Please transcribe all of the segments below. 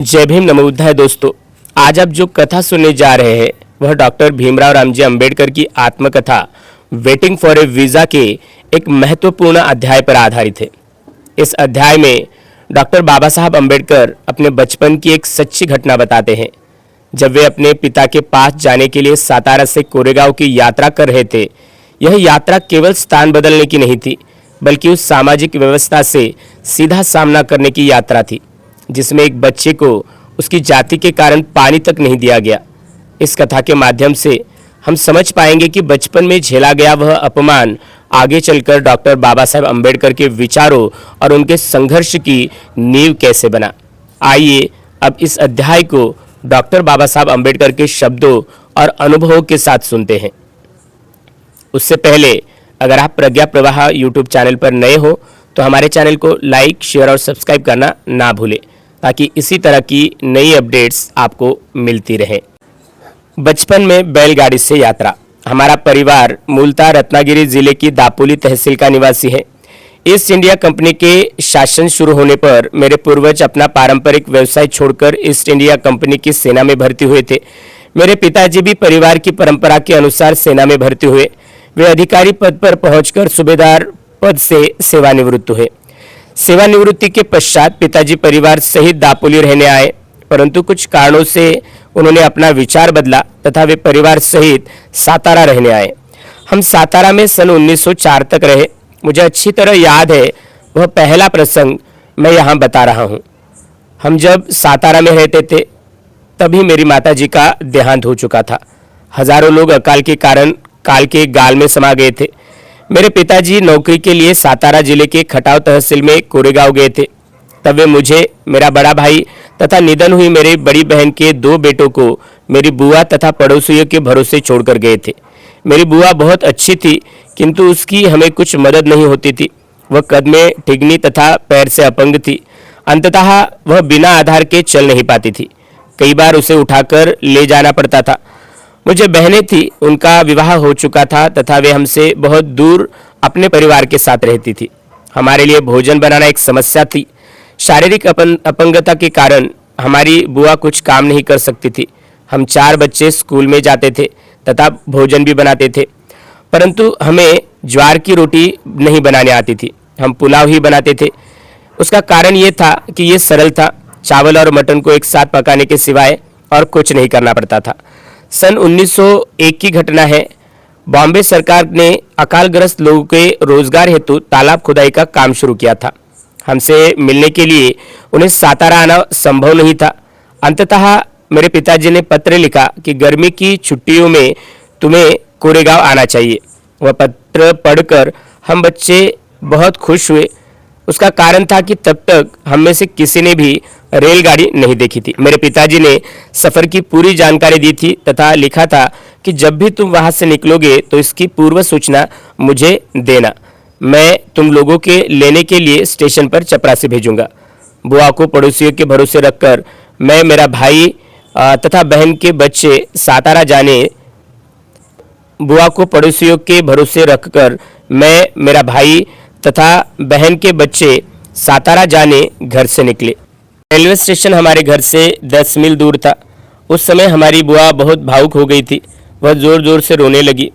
जय भीम नमो बुद्धाय। दोस्तों, आज आप जो कथा सुनने जा रहे हैं वह डॉक्टर भीमराव रामजी अंबेडकर की आत्मकथा वेटिंग फॉर ए वीज़ा के एक महत्वपूर्ण अध्याय पर आधारित है। इस अध्याय में डॉक्टर बाबा साहब अंबेडकर अपने बचपन की एक सच्ची घटना बताते हैं। जब वे अपने पिता के पास जाने के लिए सातारा से कोरेगांव की यात्रा कर रहे थे, यह यात्रा केवल स्थान बदलने की नहीं थी, बल्कि उस सामाजिक व्यवस्था से सीधा सामना करने की यात्रा थी जिसमें एक बच्चे को उसकी जाति के कारण पानी तक नहीं दिया गया। इस कथा के माध्यम से हम समझ पाएंगे कि बचपन में झेला गया वह अपमान आगे चलकर डॉक्टर बाबा साहब अंबेडकर के विचारों और उनके संघर्ष की नींव कैसे बना। आइए अब इस अध्याय को डॉक्टर बाबा साहब अंबेडकर के शब्दों और अनुभवों के साथ सुनते हैं। उससे पहले अगर आप प्रज्ञा प्रवाह यूट्यूब चैनल पर नए हो तो हमारे चैनल को लाइक, शेयर और सब्सक्राइब करना ना भूलें ताकि इसी तरह की नई अपडेट्स आपको मिलती रहे। बचपन में बैलगाड़ी से यात्रा। हमारा परिवार मूलतः रत्नागिरी जिले की दापोली तहसील का निवासी है। ईस्ट इंडिया कंपनी के शासन शुरू होने पर मेरे पूर्वज अपना पारंपरिक व्यवसाय छोड़कर ईस्ट इंडिया कंपनी की सेना में भर्ती हुए थे। मेरे पिताजी भी परिवार की परंपरा के अनुसार सेना में भर्ती हुए। वे अधिकारी पद पर पहुंचकर सूबेदार पद से सेवानिवृत्त हुए। सेवानिवृत्ति के पश्चात पिताजी परिवार सहित दापोली रहने आए, परंतु कुछ कारणों से उन्होंने अपना विचार बदला तथा वे परिवार सहित सातारा रहने आए। हम सातारा में सन 1904 तक रहे। मुझे अच्छी तरह याद है वह पहला प्रसंग मैं यहाँ बता रहा हूँ। हम जब सातारा में रहते थे तभी मेरी माताजी का देहांत हो चुका था। हजारों लोग अकाल के कारण काल के गाल में समा गए थे। मेरे पिताजी नौकरी के लिए सातारा जिले के खटाव तहसील में कोरेगांव गए थे। तब वे मुझे, मेरा बड़ा भाई तथा निधन हुई मेरी बड़ी बहन के 2 बेटों को मेरी बुआ तथा पड़ोसियों के भरोसे छोड़कर गए थे। मेरी बुआ बहुत अच्छी थी, किंतु उसकी हमें कुछ मदद नहीं होती थी। वह कद में ठिगनी तथा पैर से अपंग थी। अंततः वह बिना आधार के चल नहीं पाती थी। कई बार उसे उठाकर ले जाना पड़ता था। मुझे बहनें थी, उनका विवाह हो चुका था तथा वे हमसे बहुत दूर अपने परिवार के साथ रहती थी। हमारे लिए भोजन बनाना एक समस्या थी। शारीरिक अपंगता के कारण हमारी बुआ कुछ काम नहीं कर सकती थी। हम 4 बच्चे स्कूल में जाते थे तथा भोजन भी बनाते थे, परंतु हमें ज्वार की रोटी नहीं बनाने आती थी। हम पुलाव ही बनाते थे। उसका कारण ये था कि ये सरल था। चावल और मटन को एक साथ पकाने के सिवाय और कुछ नहीं करना पड़ता था। सन 1901 की घटना है। बॉम्बे सरकार ने अकालग्रस्त लोगों के रोजगार हेतु तालाब खुदाई का काम शुरू किया था। हमसे मिलने के लिए उन्हें सातारा आना संभव नहीं था। अंततः मेरे पिताजी ने पत्र लिखा कि गर्मी की छुट्टियों में तुम्हें कोरेगांव आना चाहिए। वह पत्र पढ़कर हम बच्चे बहुत खुश हुए। उसका कारण था कि तब तक हम में से किसी ने भी रेलगाड़ी नहीं देखी थी। मेरे पिताजी ने सफ़र की पूरी जानकारी दी थी तथा लिखा था कि जब भी तुम वहां से निकलोगे तो इसकी पूर्व सूचना मुझे देना। मैं तुम लोगों के लेने के लिए स्टेशन पर चपरासी भेजूंगा। बुआ को पड़ोसियों के भरोसे रखकर मैं, मेरा भाई तथा बहन के बच्चे सातारा जाने बुआ को पड़ोसियों के भरोसे रखकर मैं, मेरा भाई तथा बहन के बच्चे सातारा जाने घर से निकले। रेलवे स्टेशन हमारे घर से 10 मील दूर था। उस समय हमारी बुआ बहुत भावुक हो गई थी। वह ज़ोर ज़ोर से रोने लगी।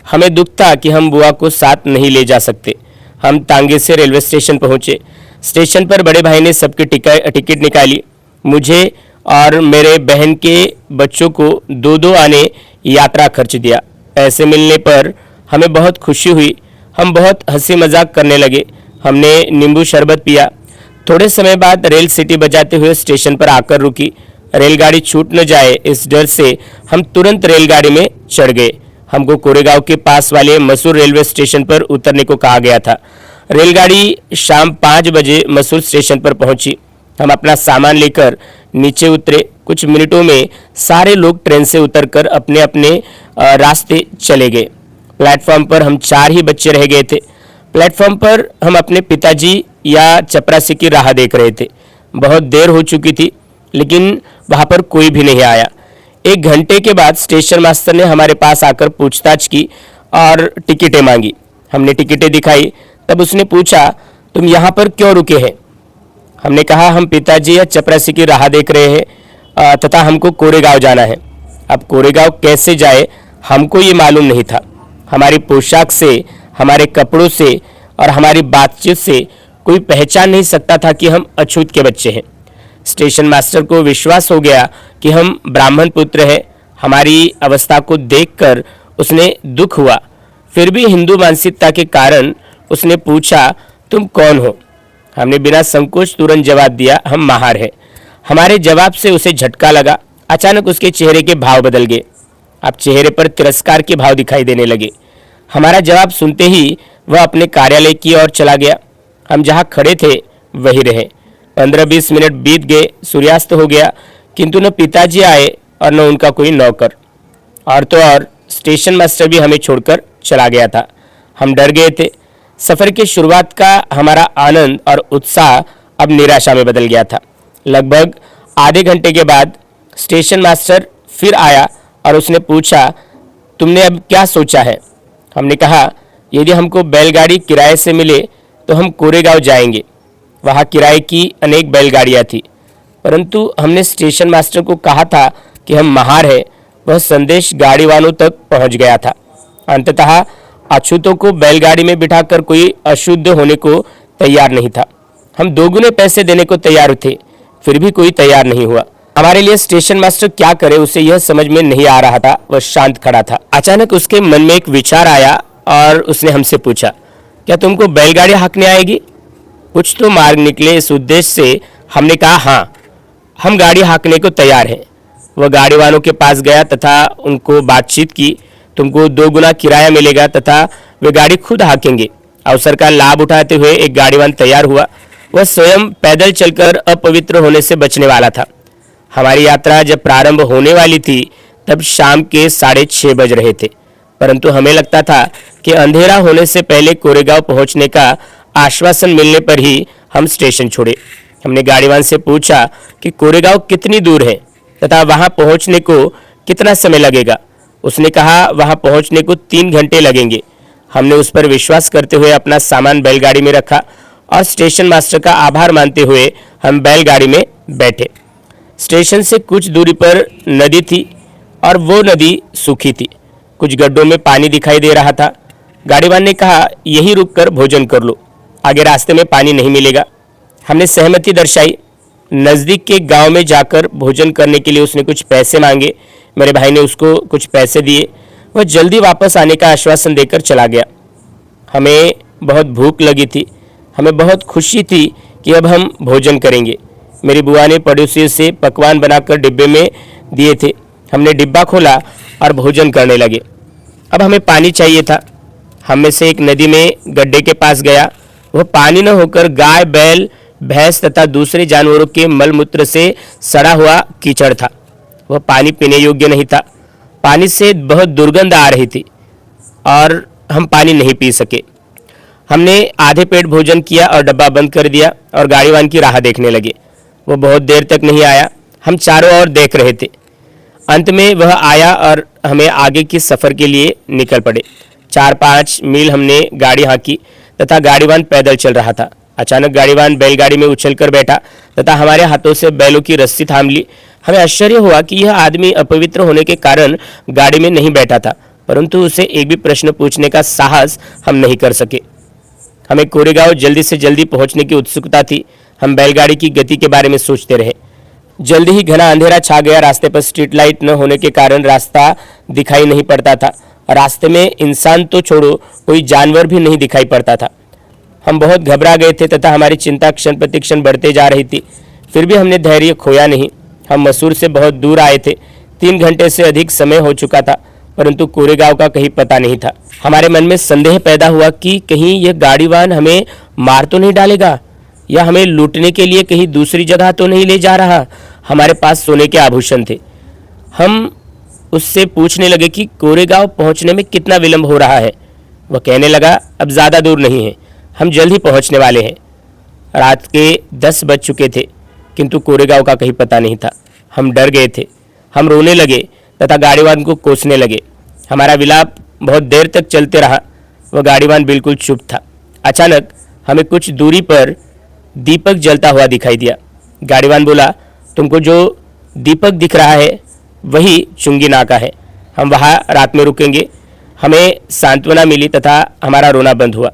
हमें दुख था कि हम बुआ को साथ नहीं ले जा सकते। हम तांगे से रेलवे स्टेशन पहुँचे। स्टेशन पर बड़े भाई ने सबकी टिकट निकाली। मुझे और मेरे बहन के बच्चों को 2-2 आने यात्रा खर्च दिया। पैसे मिलने पर हमें बहुत खुशी हुई। हम बहुत हंसी मजाक करने लगे। हमने नींबू शरबत पिया। थोड़े समय बाद रेल सीटी बजाते हुए स्टेशन पर आकर रुकी। रेलगाड़ी छूट न जाए इस डर से हम तुरंत रेलगाड़ी में चढ़ गए। हमको कोरेगांव के पास वाले मसूर रेलवे स्टेशन पर उतरने को कहा गया था। रेलगाड़ी शाम 5 बजे मसूर स्टेशन पर पहुंची। हम अपना सामान लेकर नीचे उतरे। कुछ मिनटों में सारे लोग ट्रेन से उतरकर अपने अपने रास्ते चले गए। प्लेटफॉर्म पर हम 4 ही बच्चे रह गए थे। प्लेटफॉर्म पर हम अपने पिताजी या चपरासी की राह देख रहे थे। बहुत देर हो चुकी थी, लेकिन वहाँ पर कोई भी नहीं आया। 1 घंटे के बाद स्टेशन मास्टर ने हमारे पास आकर पूछताछ की और टिकटें मांगी। हमने टिकटें दिखाई। तब उसने पूछा, तुम यहाँ पर क्यों रुके हैं? हमने कहा हम पिताजी या चपरासी की राह देख रहे हैं तथा हमको कोरेगांव जाना है। अब कोरेगांव कैसे जाए हमको ये मालूम नहीं था। हमारी पोशाक से, हमारे कपड़ों से और हमारी बातचीत से कोई पहचान नहीं सकता था कि हम अछूत के बच्चे हैं। स्टेशन मास्टर को विश्वास हो गया कि हम ब्राह्मण पुत्र हैं। हमारी अवस्था को देखकर उसने दुख हुआ, फिर भी हिंदू मानसिकता के कारण उसने पूछा तुम कौन हो। हमने बिना संकोच तुरंत जवाब दिया हम महार हैं। हमारे जवाब से उसे झटका लगा। अचानक उसके चेहरे के भाव बदल गए। अब चेहरे पर तिरस्कार के भाव दिखाई देने लगे। हमारा जवाब सुनते ही वह अपने कार्यालय की ओर चला गया। हम जहाँ खड़े थे वहीं रहे। 15-20 मिनट बीत गए, सूर्यास्त हो गया, किंतु न पिताजी आए और न उनका कोई नौकर। और तो और स्टेशन मास्टर भी हमें छोड़कर चला गया था। हम डर गए थे। सफ़र की शुरुआत का हमारा आनंद और उत्साह अब निराशा में बदल गया था। लगभग आधे घंटे के बाद स्टेशन मास्टर फिर आया और उसने पूछा तुमने अब क्या सोचा है। हमने कहा यदि हमको बैलगाड़ी किराए से मिले तो हम कोरेगांव जाएंगे। वहाँ किराए की अनेक बैलगाड़ियाँ थी, परंतु हमने स्टेशन मास्टर को कहा था कि हम महार हैं। वह संदेश गाड़ी वालों तक पहुँच गया था। अंततः अछूतों को बैलगाड़ी में बिठाकर कोई अशुद्ध होने को तैयार नहीं था। हम दोगुने पैसे देने को तैयार थे, फिर भी कोई तैयार नहीं हुआ। हमारे लिए स्टेशन मास्टर क्या करे उसे यह समझ में नहीं आ रहा था। वह शांत खड़ा था। अचानक उसके मन में एक विचार आया और उसने हमसे पूछा क्या तुमको बैलगाड़ी हाँकने आएगी। कुछ तो मार्ग निकले इस उद्देश्य से हमने कहा हाँ, हम गाड़ी हाँकने को तैयार हैं। वह गाड़ी वालों के पास गया तथा उनको बातचीत की। तुमको 2 गुना किराया मिलेगा तथा वे गाड़ी खुद हाँकेंगे। अवसर का लाभ उठाते हुए एक गाड़ीवान तैयार हुआ। वह स्वयं पैदल चलकर अपवित्र होने से बचने वाला था। हमारी यात्रा जब प्रारंभ होने वाली थी तब शाम के 6:30 बज रहे थे, परंतु हमें लगता था कि अंधेरा होने से पहले कोरेगांव पहुंचने का आश्वासन मिलने पर ही हम स्टेशन छोड़े। हमने गाड़ीवान से पूछा कि कोरेगांव कितनी दूर है तथा वहां पहुंचने को कितना समय लगेगा। उसने कहा वहां पहुंचने को 3 घंटे लगेंगे। हमने उस पर विश्वास करते हुए अपना सामान बैलगाड़ी में रखा और स्टेशन मास्टर का आभार मानते हुए हम बैलगाड़ी में बैठे। स्टेशन से कुछ दूरी पर नदी थी और वो नदी सूखी थी। कुछ गड्ढों में पानी दिखाई दे रहा था। गाड़ीवान ने कहा यहीं रुककर भोजन कर लो, आगे रास्ते में पानी नहीं मिलेगा। हमने सहमति दर्शाई। नज़दीक के गांव में जाकर भोजन करने के लिए उसने कुछ पैसे मांगे। मेरे भाई ने उसको कुछ पैसे दिए। वह जल्दी वापस आने का आश्वासन देकर चला गया। हमें बहुत भूख लगी थी। हमें बहुत खुशी थी कि अब हम भोजन करेंगे। मेरी बुआ ने पड़ोसियों से पकवान बनाकर डिब्बे में दिए थे। हमने डिब्बा खोला और भोजन करने लगे। अब हमें पानी चाहिए था। हम में से एक नदी में गड्ढे के पास गया। वह पानी न होकर गाय, बैल, भैंस तथा दूसरे जानवरों के मलमूत्र से सड़ा हुआ कीचड़ था। वह पानी पीने योग्य नहीं था। पानी से बहुत दुर्गंध आ रही थी और हम पानी नहीं पी सके। हमने आधे पेट भोजन किया और डब्बा बंद कर दिया और गाड़ीवान की राह देखने लगे। वह बहुत देर तक नहीं आया। हम चारों ओर देख रहे थे। अंत में वह आया और हमें आगे की सफ़र के लिए निकल पड़े। 4-5 मील हमने गाड़ी हाँकी तथा गाड़ीवान पैदल चल रहा था। अचानक गाड़ीवान बैलगाड़ी में उछलकर बैठा तथा हमारे हाथों से बैलों की रस्सी थाम ली। हमें आश्चर्य हुआ कि यह आदमी अपवित्र होने के कारण गाड़ी में नहीं बैठा था, परंतु उसे एक भी प्रश्न पूछने का साहस हम नहीं कर सके। हमें कोरेगांव जल्दी से जल्दी पहुंचने की उत्सुकता थी। हम बैलगाड़ी की गति के बारे में सोचते रहे। जल्दी ही घना अंधेरा छा गया। रास्ते पर स्ट्रीट लाइट न होने के कारण रास्ता दिखाई नहीं पड़ता था। रास्ते में इंसान तो छोड़ो, कोई जानवर भी नहीं दिखाई पड़ता था। हम बहुत घबरा गए थे तथा हमारी चिंता क्षण प्रतिक्षण बढ़ते जा रही थी। फिर भी हमने धैर्य खोया नहीं। हम मसूर से बहुत दूर आए थे। 3 घंटे से अधिक समय हो चुका था, परंतु कोरेगांव का कहीं पता नहीं था। हमारे मन में संदेह पैदा हुआ कि कहीं यह गाड़ीवान हमें मार तो नहीं डालेगा या हमें लूटने के लिए कहीं दूसरी जगह तो नहीं ले जा रहा। हमारे पास सोने के आभूषण थे। हम उससे पूछने लगे कि कोरेगांव पहुंचने में कितना विलंब हो रहा है। वह कहने लगा अब ज़्यादा दूर नहीं है, हम जल्द ही पहुंचने वाले हैं। रात के 10 बज चुके थे, किंतु कोरेगांव का कहीं पता नहीं था। हम डर गए थे। हम रोने लगे तथा गाड़ीवान को कोसने लगे। हमारा विलाप बहुत देर तक चलते रहा। वह गाड़ीवान बिल्कुल चुप था। अचानक हमें कुछ दूरी पर दीपक जलता हुआ दिखाई दिया। गाड़ीवान बोला, तुमको जो दीपक दिख रहा है वही चुंगी नाका है। हम वहाँ रात में रुकेंगे। हमें सांत्वना मिली तथा हमारा रोना बंद हुआ।